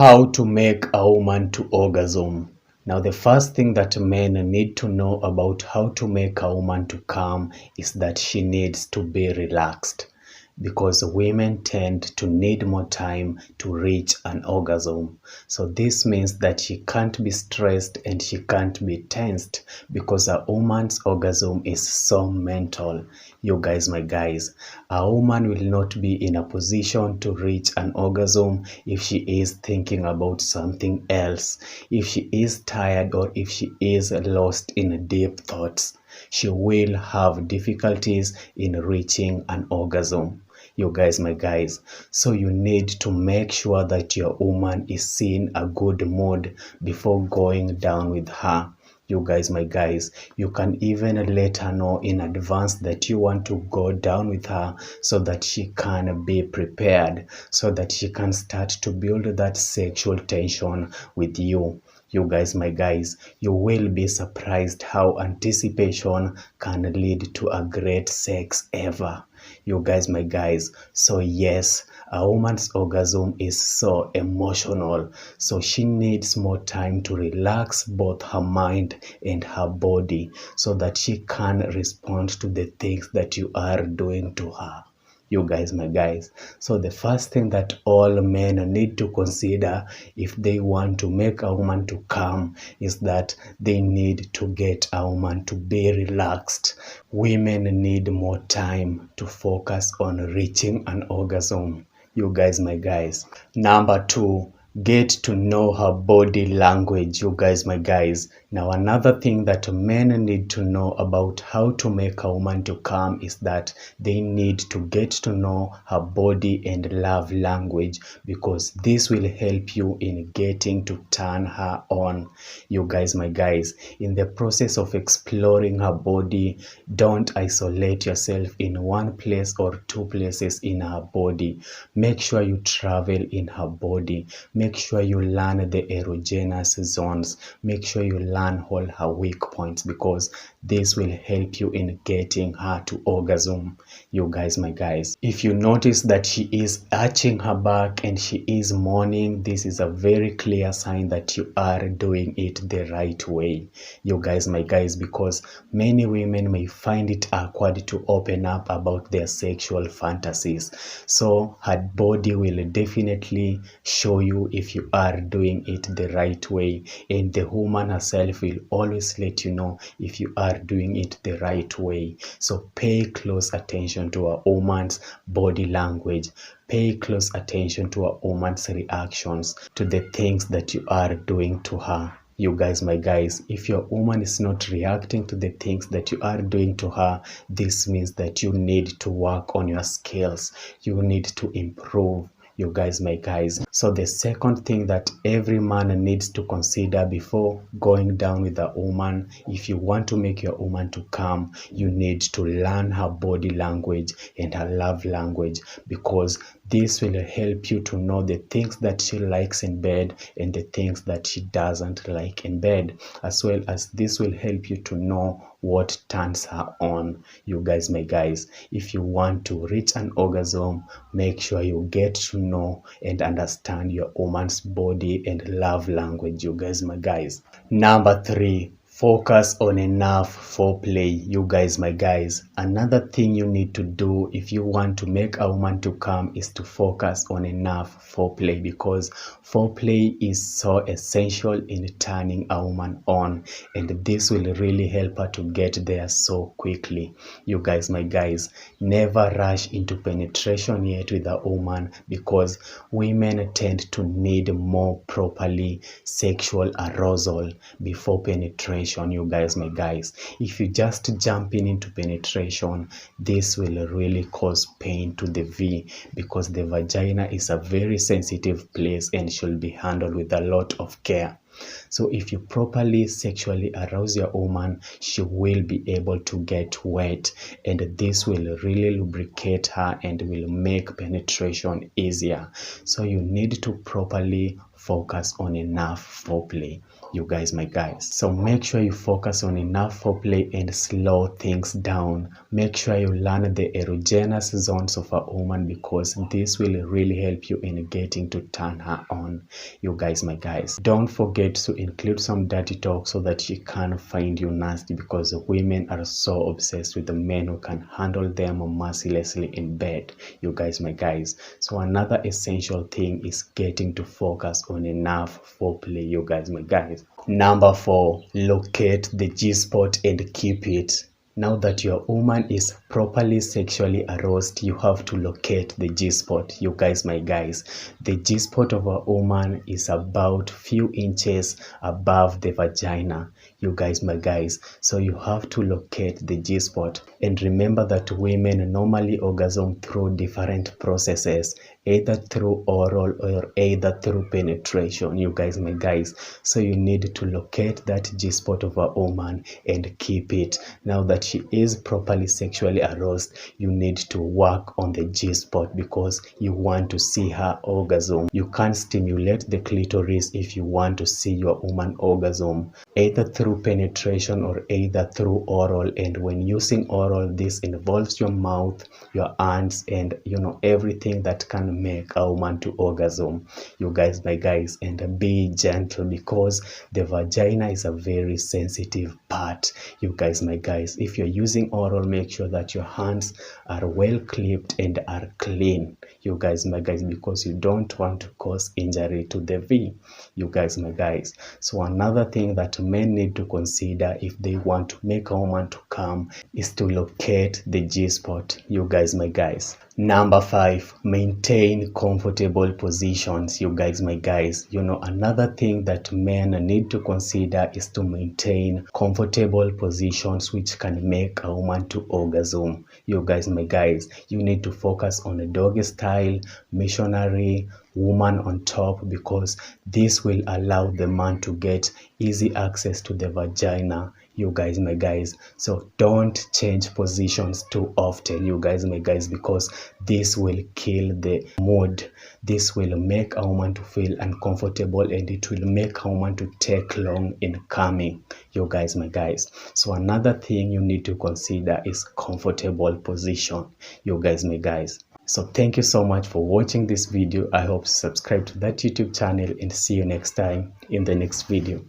How to make a woman to orgasm. Now, the first thing that men need to know about how to make a woman to come is that she needs to be relaxed because women tend to need more time to reach an orgasm. So this means that she can't be stressed and she can't be tensed because a woman's orgasm is so mental. You guys, my guys, a woman will not be in a position to reach an orgasm if she is thinking about something else, if she is tired, or if she is lost in deep thoughts. She will have difficulties in reaching an orgasm. You guys, my guys, so you need to make sure that your woman is in a good mood before going down with her. You guys, my guys, you can even let her know in advance that you want to go down with her so that she can be prepared, so that she can start to build that sexual tension with you. You guys, my guys, you will be surprised how anticipation can lead to a great sex ever. You guys, my guys, so yes, a woman's orgasm is so emotional, so she needs more time to relax both her mind and her body so that she can respond to the things that you are doing to her. You guys, my guys, so the first thing that all men need to consider if they want to make a woman to come is that they need to get a woman to be relaxed. Women need more time to focus on reaching an orgasm. You guys, my guys. Number two, get to know her body language. You guys, my guys. Now, another thing that men need to know about how to make a woman to come is that they need to get to know her body and love language, because this will help you in getting to turn her on. You guys, my guys, in the process of exploring her body, don't isolate yourself in one place or two places in her body. Make sure you travel in her body. Make sure you learn the erogenous zones. Make sure you learn all her weak points, because this will help you in getting her to orgasm. You guys, my guys, if you notice that she is arching her back and she is moaning, this is a very clear sign that you are doing it the right way. You guys, my guys, because many women may find it awkward to open up about their sexual fantasies. So her body will definitely show you if you are doing it the right way, and the woman herself will always let you know if you are doing it the right way. So pay close attention to a woman's body language. Pay close attention to a woman's reactions to the things that you are doing to her. You guys, my guys, if your woman is not reacting to the things that you are doing to her, this means that you need to work on your skills. You need to improve. You guys, my guys. So the second thing that every man needs to consider before going down with a woman, if you want to make your woman to come, you need to learn her body language and her love language, because this will help you to know the things that she likes in bed and the things that she doesn't like in bed, as well as this will help you to know what turns her on. You guys, my guys, if you want to reach an orgasm, make sure you get to know and understand your woman's body and love language. You guys, my guys. Number three, focus on enough foreplay. You guys, my guys, another thing you need to do if you want to make a woman to come is to focus on enough foreplay, because foreplay is so essential in turning a woman on, and this will really help her to get there so quickly. You guys, my guys, never rush into penetration yet with a woman, because women tend to need more properly sexual arousal before penetration. You guys, my guys, if you just jump into penetration, this will really cause pain to the V, because the vagina is a very sensitive place and should be handled with a lot of care. So if you properly sexually arouse your woman, she will be able to get wet, and this will really lubricate her and will make penetration easier. So you need to properly focus on enough foreplay, you guys, my guys. So make sure you focus on enough foreplay and slow things down. Make sure you learn the erogenous zones of a woman, because this will really help you in getting to turn her on, you guys, my guys. Don't forget to include some dirty talk so that she can't find you nasty, because women are so obsessed with the men who can handle them mercilessly in bed, you guys, my guys. So another essential thing is getting to focus on enough foreplay, you guys, my guys. Number 4, locate the G-spot and keep it. Now that your woman is properly sexually aroused, you have to locate the G-spot, you guys, my guys. The G-spot of a woman is about few inches above the vagina, you guys, my guys. So you have to locate the G-spot. And remember that women normally orgasm through different processes, either through oral or either through penetration, you guys, my guys. So you need to locate that G-spot of a woman and keep it. Now that she is properly sexually aroused, you need to work on the G-spot, because you want to see her orgasm. You can't stimulate the clitoris if you want to see your woman orgasm, either through penetration or either through oral. And when using oral, this involves your mouth, your hands, and everything that can make a woman to orgasm, you guys, my guys. And be gentle, because the vagina is a very sensitive part, you guys, my guys. If you're using oral, make sure that your hands are well clipped and are clean, you guys, my guys, because you don't want to cause injury to the V, you guys, my guys. So another thing that men need to consider if they want to make a woman to come is to locate the G-spot, you guys, my guys. Number 5, maintain comfortable positions, you guys, my guys. Another thing that men need to consider is to maintain comfortable positions which can make a woman to orgasm, you guys, my guys. You need to focus on a doggy style, missionary, woman on top, because this will allow the man to get easy access to the vagina, you guys, my guys. So don't change positions too often, you guys, my guys, because this will kill the mood. This will make a woman to feel uncomfortable, and it will make a woman to take long in coming, you guys, my guys. So another thing you need to consider is comfortable position, you guys, my guys. So thank you so much for watching this video. I hope you subscribe to that YouTube channel, and see you next time in the next video.